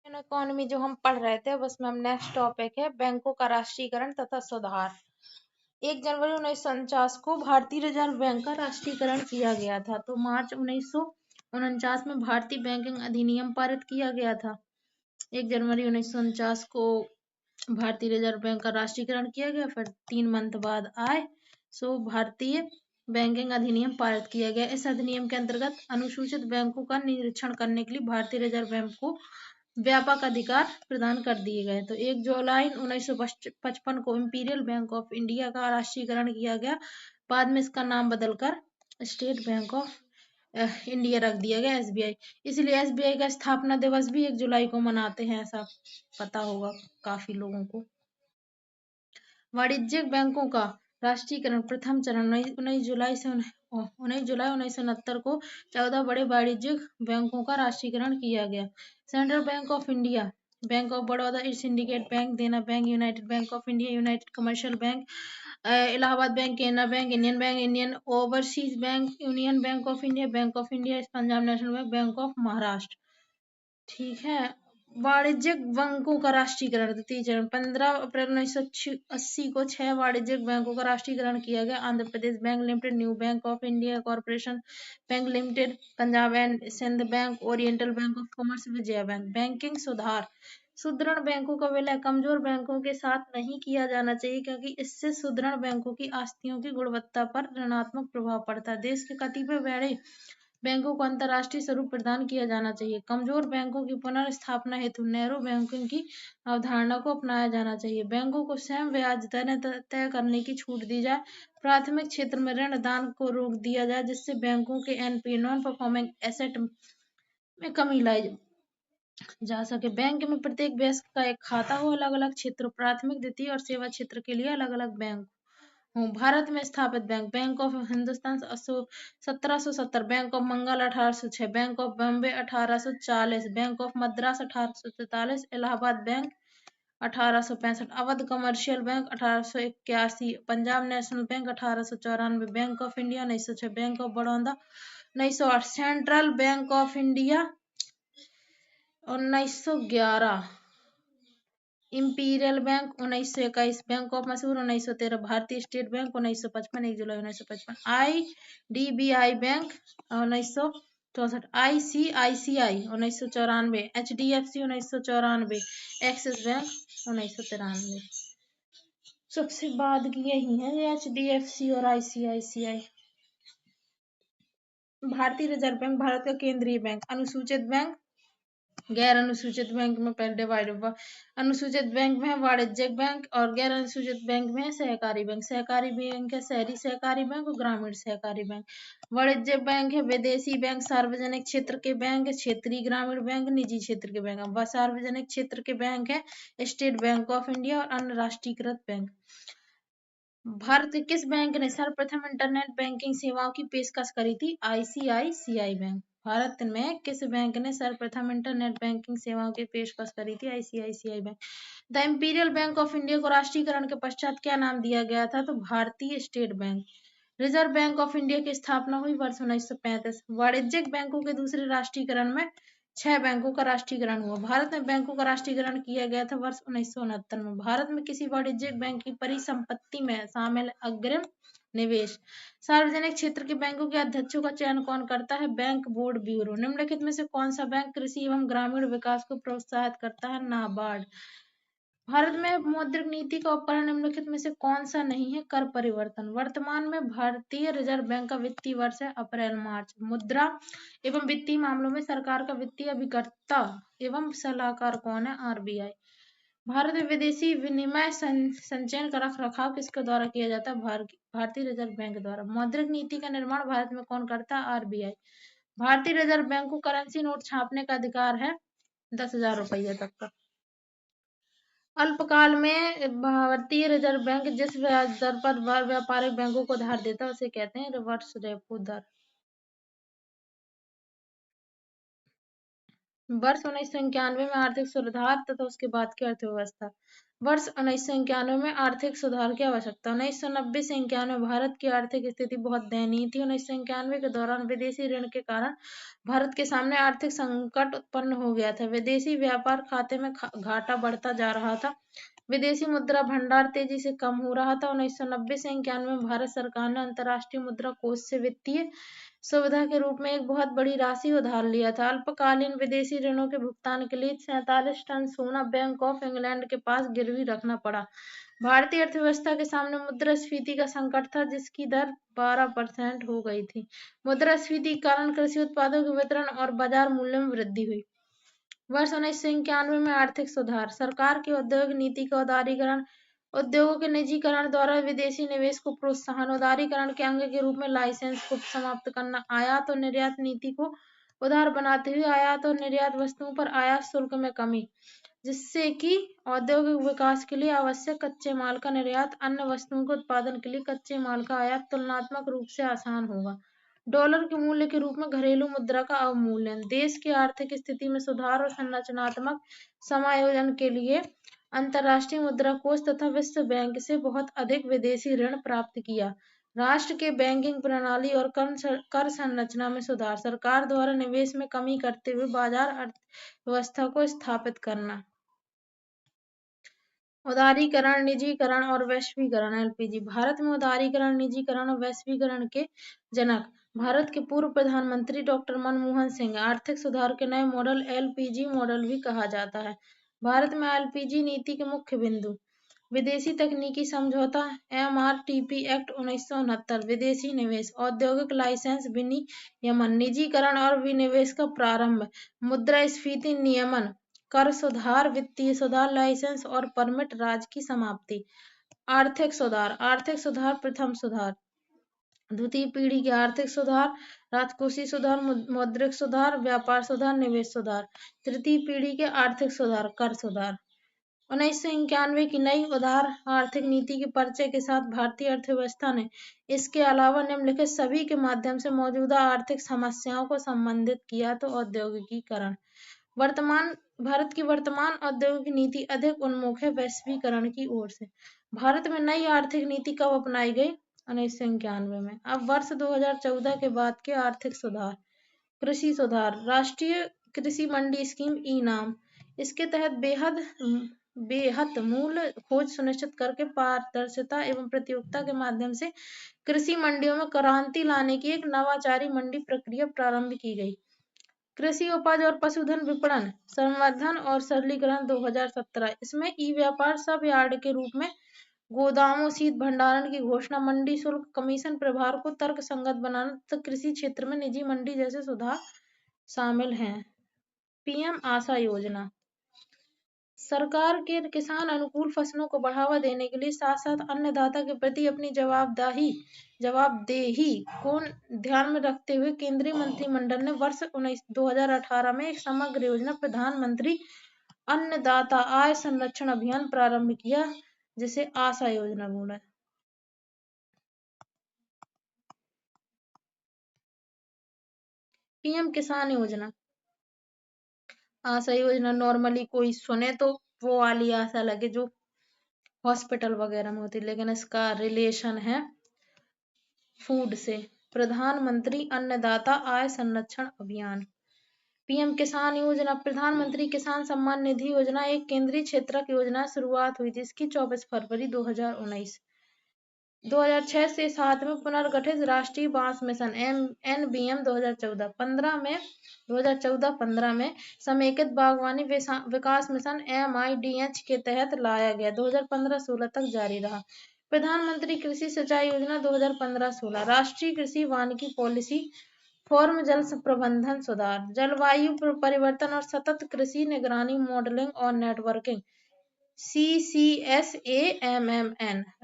Economy जो हम पढ़ रहे थे उसमें हम नेक्स्ट टॉपिक है बैंकों का राष्ट्रीयकरण तथा सुधार। 1 जनवरी 1949 को भारतीय रिजर्व बैंक का राष्ट्रीयकरण किया गया था। तो मार्च 1949 में भारतीय बैंकिंग अधिनियम पारित किया गया था। 1 जनवरी 1949 को भारतीय रिजर्व बैंक का राष्ट्रीयकरण किया गया, फिर 3 मंथ बाद आए सो भारतीय बैंकिंग अधिनियम पारित किया गया। इस अधिनियम के अंतर्गत अनुसूचित बैंकों का निरीक्षण करने के लिए भारतीय रिजर्व बैंक को व्यापक अधिकार प्रदान कर दिए गए। तो 1 जुलाई 1955 को इंपीरियल बैंक ऑफ इंडिया का राष्ट्रीयकरण किया गया। बाद में इसका नाम बदलकर स्टेट बैंक ऑफ इंडिया रख दिया गया, SBI। इसलिए SBI का स्थापना दिवस भी 1 जुलाई को मनाते हैं, ऐसा पता होगा काफी लोगों को। वाणिज्यिक बैंकों का राष्ट्रीयकरण प्रथम चरण 19 जुलाई 1969 को 14 बड़े वाणिज्यिक बैंकों का राष्ट्रीयकरण किया गया। Central Bank of India, Bank of Baroda, East Syndicate Bank, Dena Bank, United Bank of India, United Commercial Bank, Allahabad Bank, Canara Bank, Indian Bank, Indian Overseas Bank, Union Bank of India, Bank of India, Punjab National Bank, Bank of Maharashtra. ठीक है। वाणिज्यिक बैंकों का राष्ट्रीयकरण, द्वितीय चरण 15 अप्रैल 1980 को 6 वाणिज्यिक बैंकों का राष्ट्रीयकरण किया गया। Andhra Pradesh Bank Limited, New Bank of India Corporation Bank Limited, Punjab and Sind Bank, Oriental Bank of Commerce, Vijaya Bank. Banking सुधार, सुदृढ़ बैंकों का विलय कमजोर बैंकों के साथ नहीं किया जाना चाहिए, क्योंकि इससे सुदृढ़ बैंकों की आस्तियों की गुणवत्ता पर ऋणात्मक प्रभाव पड़ता है। देश के कतिपय बड़े बैंकों को अंतर्राष्ट्रीय स्वरूप प्रदान किया जाना चाहिए। कमजोर बैंकों की पुनर्स्थापना हेतु नैरो बैंकिंग की अवधारणा को अपनाया जाना चाहिए। बैंकों को स्वयं ब्याज दरें तय करने की छूट दी जाए। प्राथमिक क्षेत्र में ऋण दान को रोक दिया जाए, जिससे बैंकों के NPA नॉन परफॉर्मिंग एसेट में कमी लाई जा सके। बैंक में प्रत्येक वयस्क का एक खाता हो। अलग अलग क्षेत्र, प्राथमिक, द्वितीय और सेवा क्षेत्र के लिए अलग अलग बैंक हो। भारत में स्थापित bank, Bank of Hindustan 1770, Bank of Bengal 1806, Bank of Bombay 1840, Bank of Madras 1843, Allahabad Bank 1865, Awadh Commercial Bank 1881, Punjab National Bank 1894, Bank of India 1906, Bank of Baroda 1908, Central Bank of India 1911, Imperial Bank 1921, Bank of Mysore 1913, Bharatiya State Bank 1955, 1 जुलाई 1955, IDBI Bank 1964, ICICI 1994, HDFC 1994, Axis Bank 1993। सबसे बाद की यही है ये HDFC और ICICI। भारतीय reserve bank Bharat का केंद्रीय बैंक। अनुसूचित बैंक, गैर अनुसूचित बैंक में पहले डिवाइड हुआ। अनुसूचित बैंक में वाणिज्यिक बैंक और गैर अनुसूचित बैंक में सहकारी बैंक। सहकारी बैंक है शहरी सहकारी बैंक और ग्रामीण सहकारी बैंक। वाणिज्यिक बैंक है विदेशी बैंक, सार्वजनिक क्षेत्र के बैंक, क्षेत्रीय ग्रामीण बैंक, निजी क्षेत्र के बैंक। सार्वजनिक क्षेत्र के बैंक है स्टेट बैंक ऑफ इंडिया और अन्य राष्ट्रीयकृत बैंक। भारत के किस बैंक ने सर्वप्रथम इंटरनेट बैंकिंग सेवाओं की पेशकश करी थी? ICICI bank. भारत में किस बैंक ने सर्वप्रथम इंटरनेट बैंकिंग सेवाओं की पेशकश करी थी? ICICI bank. The imperial bank of India को राष्ट्रीयकरण के पश्चात क्या नाम दिया गया था? तो भारतीय State bank. Reserve bank of India की स्थापना हुई वर्ष 1935। वाणिज्यिक बैंकों के दूसरे राष्ट्रीयकरण में 6 बैंकों का राष्ट्रीयकरण हुआ। भारत में बैंकों का राष्ट्रीयकरण किया गया था वर्ष 1969 में। भारत में किसी वाणिज्यिक बैंक की परिसंपत्ति में शामिल अग्रिम निवेश। सार्वजनिक क्षेत्र के बैंकों के अध्यक्षों का चयन कौन करता है? Bank board bureau. निम्नलिखित में से कौन सा बैंक कृषि एवं ग्रामीण विकास को प्रोत्साहित करता है? नाबार्ड। भारत में मौद्रिक नीति का उपकरण निम्नलिखित में से कौन सा नहीं है? कर परिवर्तन। वर्तमान में भारतीय रिजर्व बैंक का वित्तीय वर्ष है अप्रैल मार्च। मुद्रा एवं वित्तीय मामलों में सरकार का वित्तीय अभिकर्ता एवं सलाहकार कौन है? RBI। भारत में विदेशी विनिमय संचयन का रख रखाव किसके द्वारा किया जाता है? भारतीय रिजर्व बैंक द्वारा। मौद्रिक नीति का निर्माण भारत में कौन करता है? RBI। भारतीय रिजर्व बैंक को करेंसी नोट छापने का अधिकार है 10,000 रुपये तक का। अल्पकाल में भारतीय रिजर्व बैंक जिस ब्याज दर पर व्यापारिक बैंकों को उधार देता है उसे कहते हैं रिवर्स रेपो दर। वर्ष 1991 में आर्थिक सुधार तथा उसके बाद की अर्थव्यवस्था। वर्ष 1991 में आर्थिक सुधार की आवश्यकता। 1990 से 91 भारत की आर्थिक स्थिति बहुत दयनीय थी। 1991 के दौरान विदेशी ऋण के कारण भारत के सामने आर्थिक संकट उत्पन्न हो गया था। विदेशी व्यापार खाते में घाटा बढ़ता जा रहा था। विदेशी मुद्रा भंडार तेजी से कम हो रहा था। 1990 से 91 में भारत सरकार ने अंतर्राष्ट्रीय मुद्रा कोष से वित्तीय सुविधा के रूप में एक बहुत बड़ी राशि उधार लिया था। अल्पकालीन विदेशी ऋणों के भुगतान के लिए 47 टन सोना बैंक ऑफ इंग्लैंड के पास गिरवी रखना पड़ा। भारतीय अर्थव्यवस्था के सामने मुद्रास्फीति का संकट था, जिसकी दर 12% हो गई थी। मुद्रास्फीति के कारण कृषि उत्पादों के वितरण और बाजार मूल्य में वृद्धि हुई। वर्ष 1991 में आर्थिक सुधार। सरकार की औद्योगिक नीति का उदारीकरण। उद्योगों के निजीकरण द्वारा विदेशी निवेश को प्रोत्साहन। उदारीकरण के अंग के रूप में लाइसेंस को समाप्त करना। आयात और निर्यात नीति को उदार बनाते हुए आयात और निर्यात वस्तुओं पर आयात शुल्क में कमी, जिससे कि औद्योगिक विकास के लिए आवश्यक कच्चे माल का निर्यात, अन्य वस्तुओं के उत्पादन के लिए कच्चे माल का आयात तुलनात्मक रूप से आसान होगा। डॉलर के मूल्य के रूप में घरेलू मुद्रा का अवमूल्यन। देश की आर्थिक स्थिति में सुधार और संरचनात्मक समायोजन के लिए अंतर्राष्ट्रीय मुद्रा कोष तथा विश्व बैंक से बहुत अधिक विदेशी ऋण प्राप्त किया। राष्ट्र के बैंकिंग प्रणाली और कर संरचना में सुधार। सरकार द्वारा निवेश में कमी करते हुए बाजार अर्थव्यवस्था को स्थापित करना। उदारीकरण, निजीकरण और वैश्वीकरण। एलपीजी। भारत में उदारीकरण, निजीकरण और वैश्वीकरण के जनक भारत के पूर्व प्रधानमंत्री डॉक्टर मनमोहन सिंह। आर्थिक सुधार के नए मॉडल एलपीजी मॉडल भी कहा जाता है। भारत में एलपीजी नीति के मुख्य बिंदु। विदेशी तकनीकी समझौता एमआरटीपी एक्ट 1969। विदेशी निवेश। औद्योगिक लाइसेंस विनियमन। निजीकरण और विनिवेश का प्रारंभ। मुद्रास्फीति नियमन। कर सुधार, वित्तीय सुधार, लाइसेंस और परमिट राज की समाप्ति। आर्थिक सुधार। आर्थिक सुधार। प्रथम सुधार द्वितीय पीढ़ी के आर्थिक सुधार। राजकोषीय सुधार, मौद्रिक सुधार, व्यापार सुधार, निवेश सुधार। तृतीय पीढ़ी के आर्थिक सुधार, कर सुधार। 1991 की नई उदार आर्थिक नीति के परिचय के साथ भारतीय अर्थव्यवस्था ने इसके अलावा निम्नलिखित सभी के माध्यम से मौजूदा आर्थिक समस्याओं को संबोधित किया। तो औद्योगिकीकरण। भारत की वर्तमान औद्योगिक नीति अधिक उन्मुख है वैश्वीकरण की ओर से। भारत में नई आर्थिक नीति कब अपनाई गई? 1991 में। अब वर्ष 2014 के बाद के आर्थिक सुधार। कृषि सुधार। राष्ट्रीय कृषि मंडी स्कीम ई नाम। इसके तहत बेहद मूल्य खोज सुनिश्चित करके पारदर्शिता एवं प्रतियोगिता के माध्यम से कृषि मंडियों में क्रांति लाने की एक नवाचारी मंडी प्रक्रिया प्रारंभ की गई। कृषि उपज और पशुधन विपणन संवर्धन और सरलीकरण 2017। इसमें ई व्यापार सब यार्ड के रूप में गोदामों, शीत भंडारण की घोषणा, मंडी शुल्क, कमीशन प्रभार को तर्कसंगत बनाना तथा कृषि क्षेत्र में निजी मंडी जैसे सुधार शामिल हैं। पीएम आशा योजना। सरकार के किसान अनुकूल फसलों को बढ़ावा देने के लिए साथ साथ अन्नदाता के प्रति अपनी जवाबदेही को ध्यान में रखते हुए केंद्रीय मंत्रिमंडल ने वर्ष 2018 में एक समग्र योजना प्रधानमंत्री अन्नदाता आय संरक्षण अभियान प्रारंभ किया, जिसे आशा योजना बोला। पीएम किसान योजना। आशा योजना नॉर्मली कोई सुने तो वो वाली आशा लगे जो हॉस्पिटल वगैरह में होती, लेकिन इसका रिलेशन है फूड से। प्रधानमंत्री अन्नदाता आय संरक्षण अभियान। पीएम किसान योजना। प्रधानमंत्री किसान सम्मान निधि योजना एक केंद्रीय क्षेत्रक योजना शुरुआत हुई थी। इसकी 24 फरवरी 2019। 2006 से 7 में पुनर्गठित राष्ट्रीय बांस मिशन एनबीएम 2014-15 में समेकित बागवानी विकास मिशन एमआईडीएच के तहत लाया गया। 2015-16 तक जारी रहा। प्रधानमंत्री कृषि सिंचाई योजना 2015-16। राष्ट्रीय कृषि वानिकी पॉलिसी फॉर्म जल प्रबंधन सुधार। जलवायु परिवर्तन और सतत कृषि निगरानी मॉडलिंग और नेटवर्किंग CCSAMMN।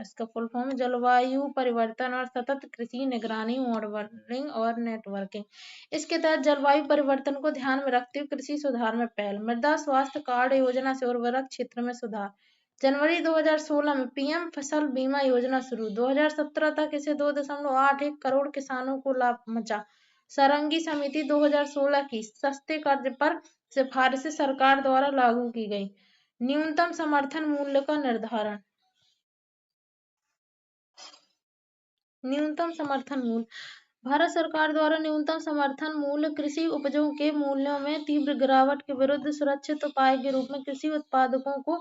इसका फुल फॉर्म जलवायु परिवर्तन और सतत कृषि निगरानी मॉडलिंग और नेटवर्किंग। इसके तहत जलवायु परिवर्तन को ध्यान में रखते हुए कृषि सुधार में पहल। मृदा स्वास्थ्य कार्ड योजना से उर्वरक क्षेत्र में सुधार। जनवरी 2016 में पीएम फसल बीमा योजना शुरू। 2017 तक इसे 2.81 करोड़ किसानों को लाभ पहुंचा। सारंगी समिति 2016 की सस्ते कर्ज पर सिफारिशें सरकार द्वारा लागू की गई। न्यूनतम समर्थन मूल्य का निर्धारण। न्यूनतम समर्थन मूल्य। भारत सरकार द्वारा न्यूनतम समर्थन मूल्य कृषि उपजों के मूल्यों में तीव्र गिरावट के विरुद्ध सुरक्षित उपाय के रूप में कृषि उत्पादकों को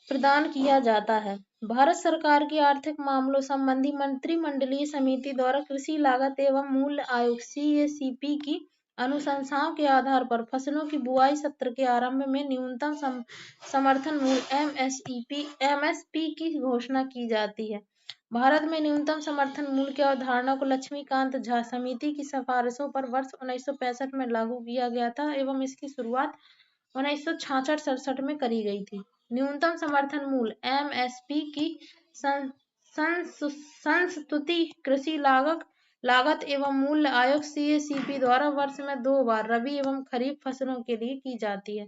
प्रदान किया जाता है। भारत सरकार की आर्थिक मामलों संबंधी मंत्रिमंडलीय समिति द्वारा कृषि लागत एवं मूल्य आयोग CACP की अनुशंसाओं के आधार पर फसलों की बुआई सत्र के आरंभ में न्यूनतम समर्थन मूल्य MSP की घोषणा की जाती है। भारत में न्यूनतम समर्थन मूल्य की अवधारणा को लक्ष्मीकांत झा समिति की सिफारिशों पर वर्ष 1965 में लागू किया गया था एवं इसकी शुरुआत 1966-67 में करी गई थी। न्यूनतम समर्थन मूल्य MSP की संस्तुति कृषि लागत एवं मूल्य आयोग CACP द्वारा वर्ष में 2 बार रबी एवं खरीफ फसलों के लिए की जाती है।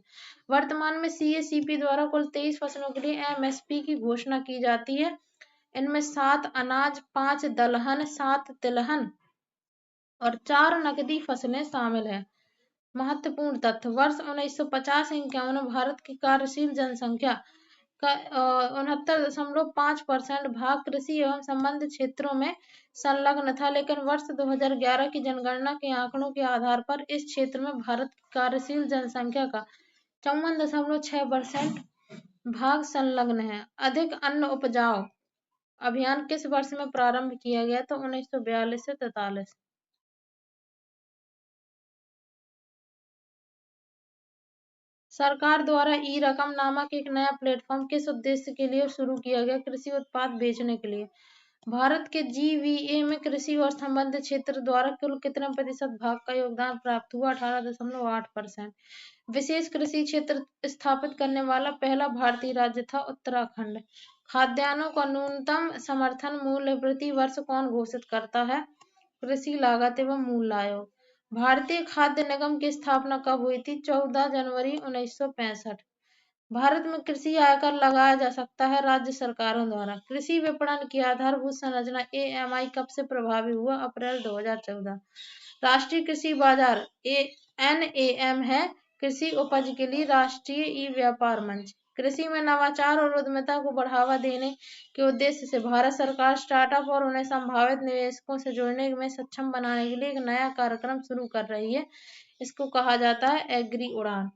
वर्तमान में CACP द्वारा कुल 23 फसलों के लिए MSP की घोषणा की जाती है। इनमें 7 अनाज, 5 दलहन, 7 तिलहन और 4 नकदी फसलें शामिल हैं। महत्वपूर्ण तथ्य। वर्ष 1950-51 में भारत की कार्यशील जनसंख्या का 69.5% भाग कृषि एवं संबद्ध क्षेत्रों में संलग्न था, लेकिन वर्ष 2011 की जनगणना के आंकड़ों के आधार पर इस क्षेत्र में भारत की कार्यशील जनसंख्या का 54.6% भाग संलग्न है। अधिक अन्न उपजाऊ अभियान किस वर्ष में प्रारंभ किया गया? तो 1942 से 43। सरकार द्वारा ई रकम नामक एक नया प्लेटफॉर्म किस उद्देश्य के लिए शुरू किया गया? कृषि उत्पाद बेचने के लिए। भारत के GVA में कृषि और संबद्ध क्षेत्र द्वारा कुल कितने प्रतिशत भाग का योगदान प्राप्त हुआ? 18.8%। विशेष कृषि क्षेत्र स्थापित करने वाला पहला भारतीय राज्य था उत्तराखंड। खाद्यान्नों का न्यूनतम समर्थन मूल्य प्रति वर्ष कौन घोषित करता है? कृषि लागत एवं मूल्य आयोग। भारतीय खाद्य निगम की स्थापना कब हुई थी? 14 जनवरी 1965। भारत में कृषि आयकर लगाया जा सकता है राज्य सरकारों द्वारा। कृषि विपणन की आधारभूत संरचना AMI कब से प्रभावी हुआ? अप्रैल 2014। राष्ट्रीय कृषि बाजार NAM है कृषि उपज के लिए राष्ट्रीय ई-व्यापार मंच। कृषि में नवाचार और उद्यमिता को बढ़ावा देने के उद्देश्य से भारत सरकार स्टार्टअप और उन्हें संभावित निवेशकों से जोड़ने में सक्षम बनाने के लिए एक नया कार्यक्रम शुरू कर रही है। इसको कहा जाता है एग्री उड़ान।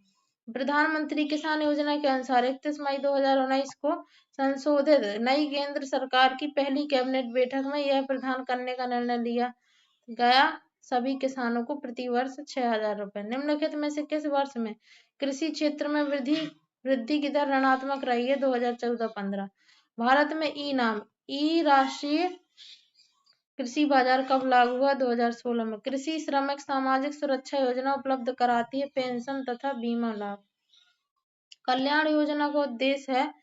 प्रधानमंत्री किसान योजना के अनुसार 31 मई 2019 को संशोधित नई केंद्र सरकार की पहली कैबिनेट बैठक में यह प्रदान करने का निर्णय लिया गया सभी किसानों को प्रति वर्ष 6,000 रुपए। निम्नलिखित में से किस वर्ष में कृषि क्षेत्र में वृद्धि की दर ऋणात्मक रही है? 2014-15। भारत में ई राष्ट्रीय कृषि बाजार कब लागू हुआ? 2016 में। कृषि श्रमिक सामाजिक सुरक्षा योजना उपलब्ध कराती है पेंशन तथा बीमा लाभ। कल्याण योजना का उद्देश्य है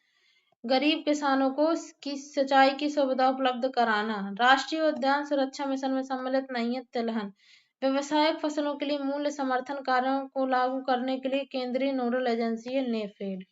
गरीब किसानों को की सिंचाई की सुविधा उपलब्ध कराना। राष्ट्रीय उद्यान सुरक्षा मिशन में सम्मिलित नहीं है तिलहन। व्यावसायिक फसलों के लिए मूल्य समर्थन कार्यों को लागू करने के लिए केंद्रीय नोडल एजेंसी है नेफेड।